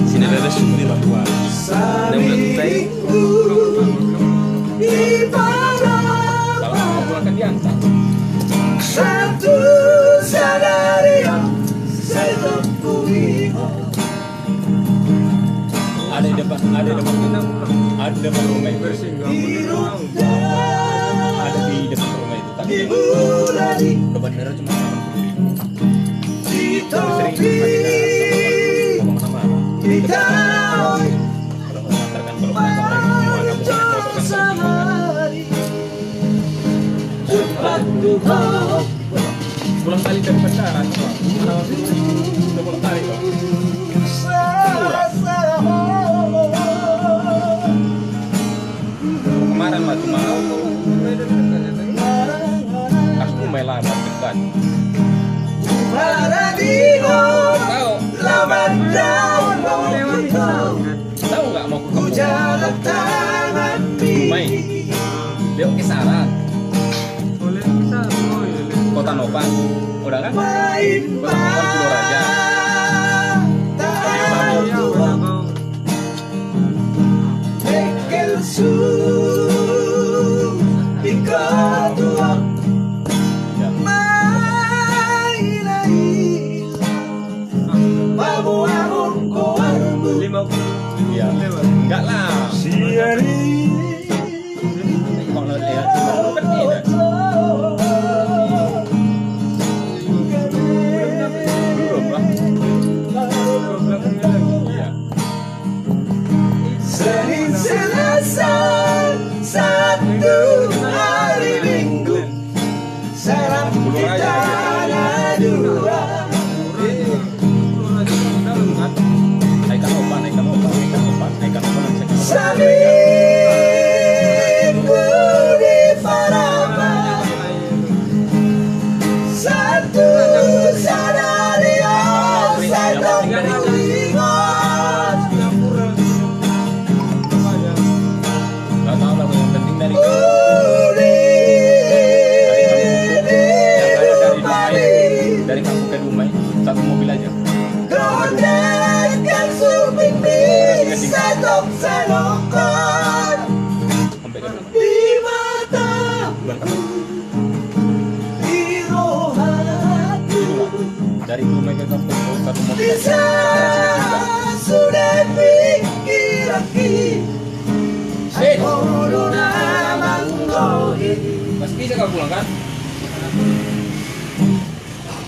Sini ada sumber Papua. Dan mulai kalau mau pulang kan diantar. Satu sadari satu Ada di depan rumah itu. Ada di depan rumah itu. Tapi ke bandara cuma 80.000. Sering ngomong sama apa? Kalau mengantarkan kalau orang semua pulang kali dari pacaran udah pulang kali kok kemarin mah cuma aku main lama dekat tahu nggak mau ke main dia ke Sarat Kota Nova udah kan? Kota Nova Pulau Raja. Ya, enggak lah. Kalau lihat kan tidak. Senin Selasa satu hari Minggu serap kita ada dua seminggu di Parama satu sadario satu ingat Gak tahu lah yang penting dari dari kamu ke Dumai satu mobil aja. Godakan suping bisa tok selokan Sampai ke Dumai. di mata di roh hati Dari Dumai ke kampung satu mobil bisa aja. sudah pikir-pikir Corona manggohi Mas bisa kau pulang kan?